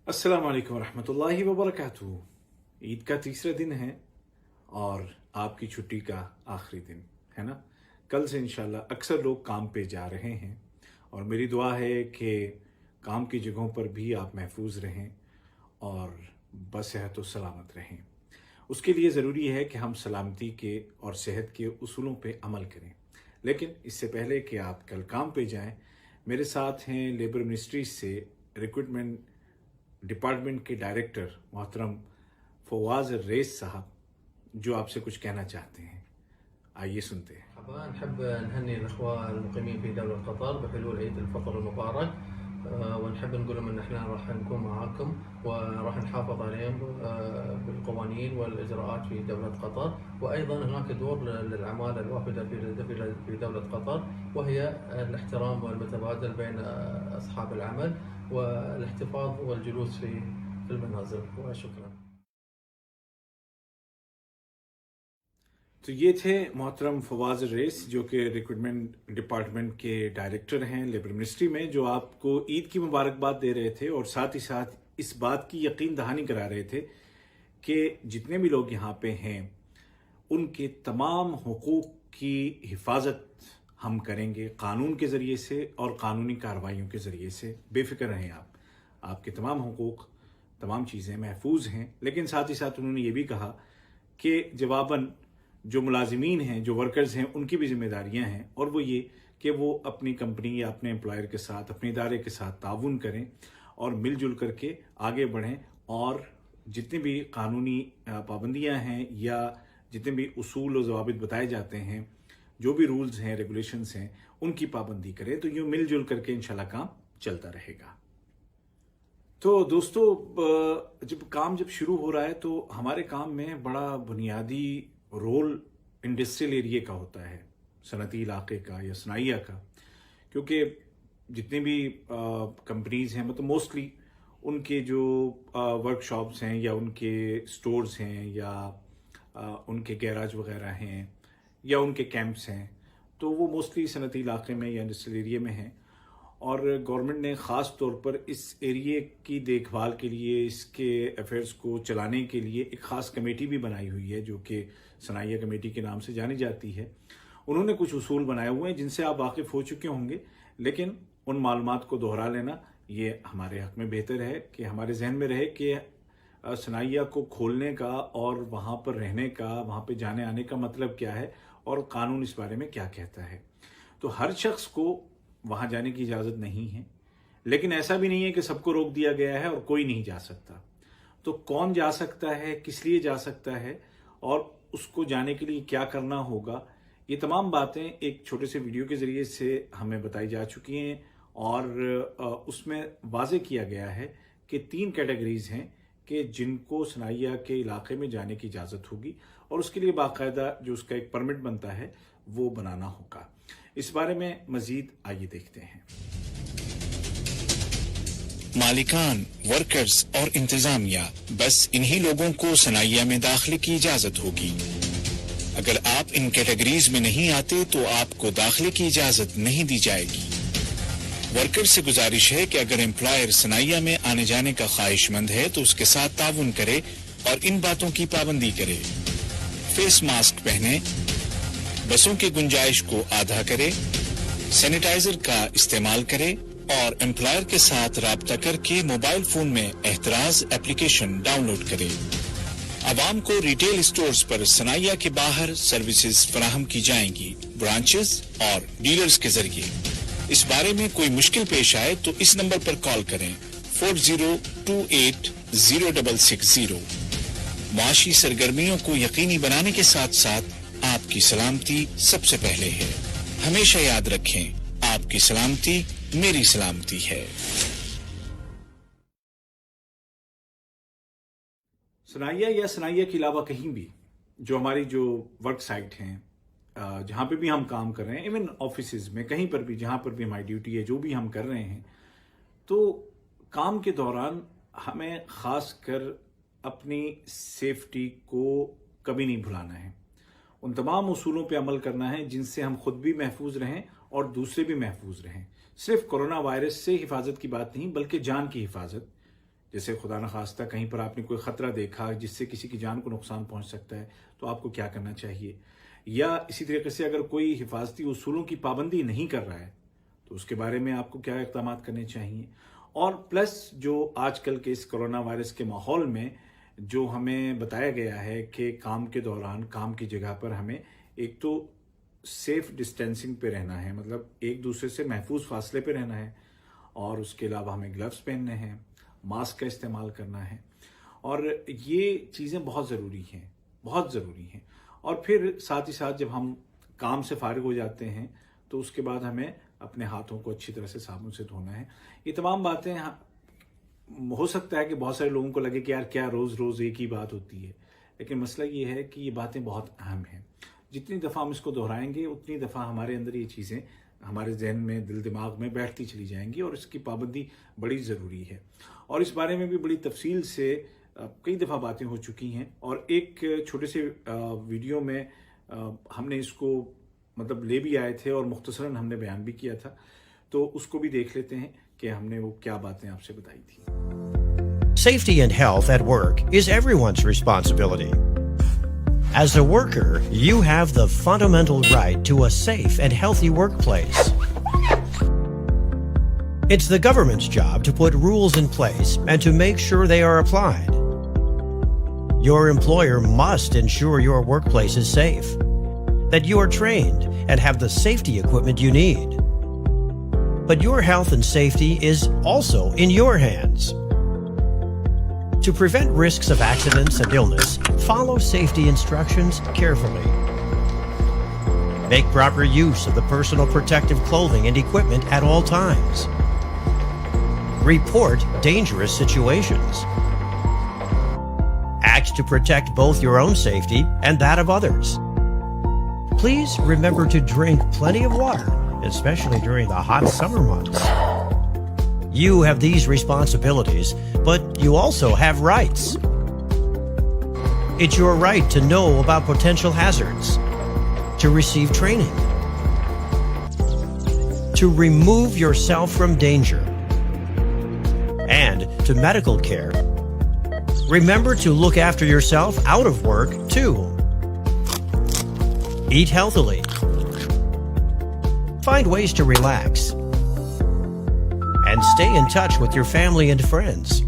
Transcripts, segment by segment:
अस्सलाम वालेकुम रहमतुल्लाहि व बरकातुहू। ईद का तीसरा दिन है और आपकी छुट्टी का आखिरी दिन है ना। कल से इंशाल्लाह अक्सर लोग काम पे जा रहे हैं और मेरी दुआ है कि काम की जगहों पर भी आप महफूज रहें और बसेहत व सलामत रहें। उसके लिए ज़रूरी है कि हम सलामती के और सेहत के उसूलों पे अमल करें। लेकिन इससे पहले कि आप कल काम पे जाएं, मेरे साथ हैं लेबर मिनिस्ट्री से रिक्रूटमेंट डिपार्टमेंट के डायरेक्टर मोहतरम फवाज रेस साहब, जो आपसे कुछ कहना चाहते हैं। आइए सुनते हैं। نحب نهني الأخوة المقيمين في دولة قطر بحلول عيد الفطر المبارك، ونحب نقول لهم إن إحنا راح نكون معاكم وراح نحافظ عليهم بالقوانين والإجراءات في دولة قطر، وأيضا هناك دور للعمالة الوافدة في دولة قطر، وهي الاحترام المتبادل بين أصحاب العمل والاحتفاظ والجلوس في المنازل. وشكرا. तो ये थे मोहतरम फवाज रेस, जो कि रिक्रूटमेंट डिपार्टमेंट के डायरेक्टर हैं लेबर मिनिस्ट्री में, जो आपको ईद की मुबारकबाद दे रहे थे और साथ ही साथ इस बात की यकीन दहानी करा रहे थे कि जितने भी लोग यहाँ पे हैं उनके तमाम हुकूक की हिफाजत हम करेंगे कानून के ज़रिए से और कानूनी कार्रवाइयों के ज़रिए से। बेफिक्र रहें आप, आपके तमाम हुकूक तमाम चीज़ें महफूज हैं। लेकिन साथ ही साथ उन्होंने ये भी कहा कि जवाबन जो मुलाजिमीन हैं, जो वर्कर्स हैं, उनकी भी जिम्मेदारियां हैं, और वो ये कि वो अपनी कंपनी या अपने एम्प्लॉयर के साथ, अपने इदारे के साथ ताउन करें और मिलजुल करके आगे बढ़ें और जितनी भी कानूनी पाबंदियां हैं या जितने भी उसूल और ज़वाबित बताए जाते हैं, जो भी रूल्स हैं, रेगुलेशंस हैं, उनकी पाबंदी करें। तो यूँ मिलजुल करके इंशाल्लाह काम चलता रहेगा। तो दोस्तों, जब शुरू हो रहा है तो हमारे काम में बड़ा बुनियादी रोल इंडस्ट्रियल एरिया का होता है, सनती इलाके का या सनाइया का, क्योंकि जितनी भी कंपनीज हैं, मतलब मोस्टली उनके जो वर्कशॉप्स हैं या उनके स्टोर्स हैं या उनके गैराज वगैरह हैं या उनके कैंप्स हैं, तो वो मोस्टली सनती इलाके में या इंडस्ट्रियल एरिया में हैं। और गवर्नमेंट ने ख़ास तौर पर इस एरिए की देखभाल के लिए, इसके अफेयर्स को चलाने के लिए एक ख़ास कमेटी भी बनाई हुई है, जो कि सनाइया कमेटी के नाम से जानी जाती है। उन्होंने कुछ उसूल बनाए हुए हैं जिनसे आप वाकिफ़ हो चुके होंगे, लेकिन उन मालूमात को दोहरा लेना ये हमारे हक़ में बेहतर है कि हमारे जहन में रहे कि सनाइया को खोलने का और वहाँ पर रहने का, वहाँ पर जाने आने का मतलब क्या है और कानून इस बारे में क्या कहता है। तो हर शख्स को वहाँ जाने की इजाज़त नहीं है, लेकिन ऐसा भी नहीं है कि सबको रोक दिया गया है और कोई नहीं जा सकता। तो कौन जा सकता है, किस लिए जा सकता है और उसको जाने के लिए क्या करना होगा, ये तमाम बातें एक छोटे से वीडियो के ज़रिए से हमें बताई जा चुकी हैं। और उसमें वाज़े किया गया है कि 3 कैटेगरीज़ हैं कि जिनको सनाइया के इलाके में जाने की इजाज़त होगी, और उसके लिए बाकायदा जो उसका एक परमिट बनता है वो बनाना होगा। इस बारे में मजीद आइए देखते हैं। मालिकान, वर्कर्स और इंतजामिया, बस इन्हीं लोगों को सनाइया में दाखिले की इजाजत होगी। अगर आप इन कैटेगरीज में नहीं आते तो आपको दाखिले की इजाजत नहीं दी जाएगी। वर्कर्स से गुजारिश है कि अगर एम्प्लॉयर सनाइया में आने जाने का ख्वाहिशमंद है तो उसके साथ ताउन करे और इन बातों की पाबंदी करे। फेस मास्क पहने, बसों की गुंजाइश को आधा करे, सैनिटाइजर का इस्तेमाल करे और एम्प्लॉयर के साथ राब्ता करके मोबाइल फोन में एहतराज एप्लीकेशन डाउनलोड करे। आवाम को रिटेल स्टोर्स पर सनाइया के बाहर सर्विसेज फराहम की जाएंगी, ब्रांचेस और डीलर्स के जरिए। इस बारे में कोई मुश्किल पेश आए तो इस नंबर पर कॉल करें 40280660। माशी सरगर्मियों को यकीनी बनाने के साथ साथ आपकी सलामती सबसे पहले है। हमेशा याद रखें, आपकी सलामती मेरी सलामती है। सनाइया या सनाइया के अलावा कहीं भी जो हमारी जो वर्क साइट हैं, जहाँ पे भी हम काम कर रहे हैं, इवन ऑफिसेज में, कहीं पर भी जहाँ पर भी हमारी ड्यूटी है, जो भी हम कर रहे हैं, तो काम के दौरान हमें ख़ास कर अपनी सेफ्टी को कभी नहीं भुलाना है। उन तमाम उसूलों पे अमल करना है जिनसे हम खुद भी महफूज रहें और दूसरे भी महफूज रहें। सिर्फ कोरोना वायरस से हिफाजत की बात नहीं, बल्कि जान की हिफाजत, जैसे खुदा न खास्ता कहीं पर आपने कोई ख़तरा देखा जिससे किसी की जान को नुकसान पहुंच सकता है, तो आपको क्या करना चाहिए। या इसी तरीके से अगर कोई हिफाजती उसूलों की पाबंदी नहीं कर रहा है तो उसके बारे में आपको क्या इक़दाम करने चाहिए। और प्लस जो आजकल के इस कोरोना वायरस के माहौल में जो हमें बताया गया है कि काम के दौरान काम की जगह पर हमें एक तो सेफ डिस्टेंसिंग पे रहना है, मतलब एक दूसरे से महफूज फासले पे रहना है, और उसके अलावा हमें ग्लव्स पहनने हैं, मास्क का इस्तेमाल करना है, और ये चीज़ें बहुत ज़रूरी हैं, बहुत ज़रूरी हैं। और फिर साथ ही साथ जब हम काम से फारिग हो जाते हैं तो उसके बाद हमें अपने हाथों को अच्छी तरह से साबुन से धोना है। ये तमाम बातें हो सकता है कि बहुत सारे लोगों को लगे कि यार क्या रोज़ रोज़ एक ही बात होती है, लेकिन मसला ये है कि ये बातें बहुत अहम हैं। जितनी दफ़ा हम इसको दोहराएंगे उतनी दफ़ा हमारे अंदर ये चीज़ें हमारे जहन में, दिल दिमाग में बैठती चली जाएंगी, और इसकी पाबंदी बड़ी ज़रूरी है। और इस बारे में भी बड़ी तफसील से कई दफ़ा बातें हो चुकी हैं, और एक छोटे से वीडियो में हमने इसको मतलब ले भी आए थे और मुख्तसरन हमने बयान भी किया था, तो उसको भी देख लेते हैं कि हमने वो क्या बातें आपसे बताई थी। Safety and health at work is everyone's responsibility. As a worker, you have the fundamental right to a safe and healthy workplace. It's the government's job to put rules in place and to make sure they are applied. Your employer must ensure your workplace is safe, that you are trained and have the safety equipment you need. But your health and safety is also in your hands. To prevent risks of accidents and illness, follow safety instructions carefully. Make proper use of the personal protective clothing and equipment at all times. Report dangerous situations. Act to protect both your own safety and that of others. Please remember to drink plenty of water, especially during the hot summer months. You have these responsibilities, but you also have rights. It's your right to know about potential hazards, to receive training, to remove yourself from danger, and to medical care. Remember to look after yourself out of work, too. Eat healthily. Find ways to relax. And stay in touch with your family and friends.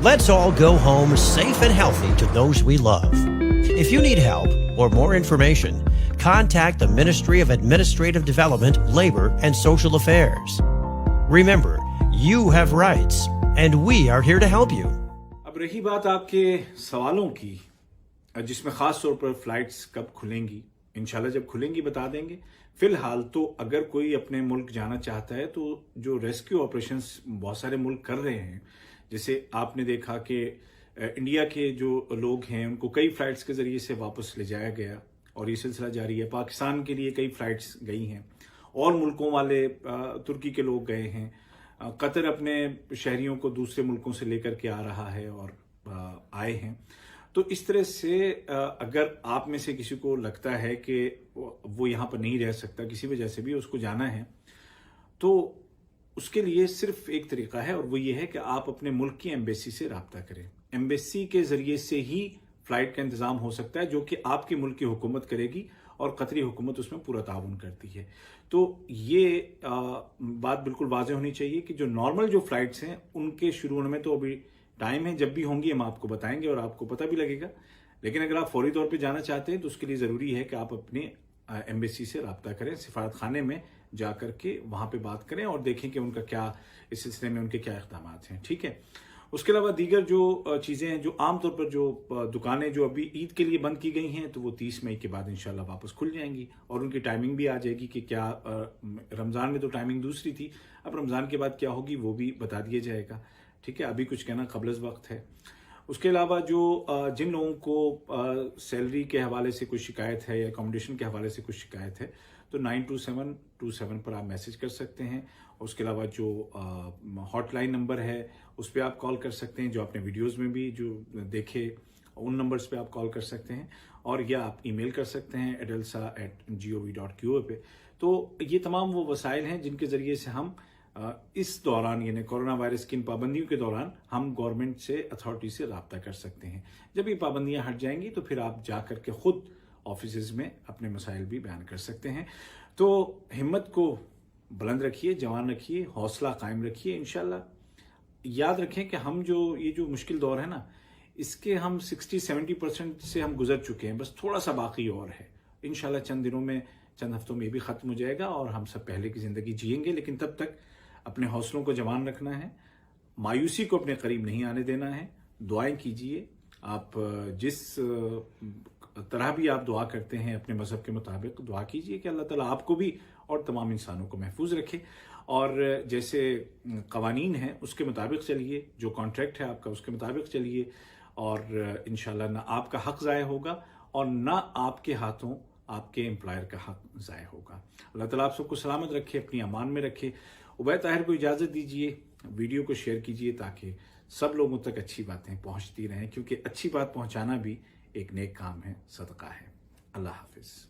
Let's all go home safe and healthy to those we love. If you need help or more information, contact the Ministry of Administrative Development, Labor and Social Affairs. Remember, you have rights, and we are here to help you. अब रही बात आपके सवालों की, जिसमें खास तौर पर फ्लाइट्स कब खुलेंगी, इंशाल्लाह जब खुलेंगी बता देंगे। फिलहाल तो अगर कोई अपने मुल्क जाना चाहता है तो जो रेस्क्यू ऑपरेशंस बहुत सारे मुल्क कर रहे हैं, जैसे आपने देखा कि इंडिया के जो लोग हैं उनको कई फ्लाइट्स के जरिए से वापस ले जाया गया, और ये सिलसिला जारी है। पाकिस्तान के लिए कई फ्लाइट्स गई हैं, और मुल्कों वाले तुर्की के लोग गए हैं। कतर अपने शहरियों को दूसरे मुल्कों से लेकर के आ रहा है और आए हैं। तो इस तरह से अगर आप में से किसी को लगता है कि वो यहाँ पर नहीं रह सकता, किसी वजह से भी उसको जाना है, तो उसके लिए सिर्फ एक तरीका है, और वो ये है कि आप अपने मुल्क की एम्बेसी से रब्ता करें। एम्बेसी के जरिए से ही फ्लाइट का इंतज़ाम हो सकता है, जो कि आपके मुल्क की हुकूमत करेगी, और कतरी हुकूमत उसमें पूरा ताउन करती है। तो ये बात बिल्कुल वाज़ेह होनी चाहिए कि जो नॉर्मल जो फ्लाइट्स हैं उनके शुरू होने में तो अभी टाइम है, जब भी होंगी हम आपको बताएंगे और आपको पता भी लगेगा। लेकिन अगर आप फौरी तौर पे जाना चाहते हैं तो उसके लिए ज़रूरी है कि आप अपने एम्बेसी से रब्ता करें, सिफारत खाने में जा कर के वहाँ पे बात करें और देखें कि उनका क्या, इस सिलसिले में उनके क्या इक़दाम हैं। ठीक है। उसके अलावा दीगर जो चीज़ें हैं, जो आमतौर पर जो दुकानें जो अभी ईद के लिए बंद की गई हैं, तो वो 30 मई के बाद इंशाल्लाह वापस खुल जाएंगी, और उनकी टाइमिंग भी आ जाएगी कि क्या रमज़ान में तो टाइमिंग दूसरी थी, अब रमज़ान के बाद क्या होगी वो भी बता दिया जाएगा। ठीक है, अभी कुछ कहना क़ब्ल वक्त है। उसके अलावा जो जिन लोगों को सैलरी के हवाले से कुछ शिकायत है या अकोमोडेशन के हवाले से कुछ शिकायत है, तो 92727 पर आप मैसेज कर सकते हैं। उसके अलावा जो हॉटलाइन नंबर है उस पर आप कॉल कर सकते हैं, जो आपने वीडियोस में भी जो देखे उन नंबर्स पे आप कॉल कर सकते हैं, और या आप ईमेल कर सकते हैं adalsa@gov.qa पे। तो ये तमाम वो वसाइल हैं जिनके ज़रिए से हम اس دوران یعنی کورونا وائرس کی ان پابندیوں کے دوران ہم گورنمنٹ سے اتھارٹی سے رابطہ کر سکتے ہیں. جب یہ پابندیاں ہٹ جائیں گی تو پھر آپ جا کر کے خود آفیسز میں اپنے مسائل بھی بیان کر سکتے ہیں. تو ہمت کو بلند رکھیے، جوان رکھیے، حوصلہ قائم رکھیے. انشاءاللہ یاد رکھیں کہ ہم یہ جو مشکل دور ہے نا، اس کے ہم 60-70% سے ہم گزر چکے ہیں، بس تھوڑا سا باقی اور ہے. انشاءاللہ چند دنوں میں، چند ہفتوں میں یہ بھی ختم ہو جائے گا اور ہم سب پہلے کی زندگی جئیں گے. لیکن تب تک اپنے حوصلوں کو جوان رکھنا ہے، مایوسی کو اپنے قریب نہیں آنے دینا ہے. دعائیں کیجئے. آپ جس طرح بھی آپ دعا کرتے ہیں اپنے مذہب کے مطابق دعا کیجئے کہ اللہ تعالیٰ آپ کو بھی اور تمام انسانوں کو محفوظ رکھے. اور جیسے قوانین ہیں اس کے مطابق چلیے، جو کانٹریکٹ ہے آپ کا اس کے مطابق چلیے، اور انشاءاللہ نہ آپ کا حق ضائع ہوگا اور نہ آپ کے ہاتھوں آپ کے امپلائر کا حق ضائع ہوگا. اللہ تعالیٰ آپ سب کو سلامت رکھے، اپنی امان میں رکھے. عبید طاہر کو اجازت دیجیے، ویڈیو کو شیئر کیجیے تاکہ سب لوگوں تک اچھی باتیں پہنچتی رہیں، کیونکہ اچھی بات پہنچانا بھی ایک نیک کام ہے، صدقہ ہے. اللہ حافظ.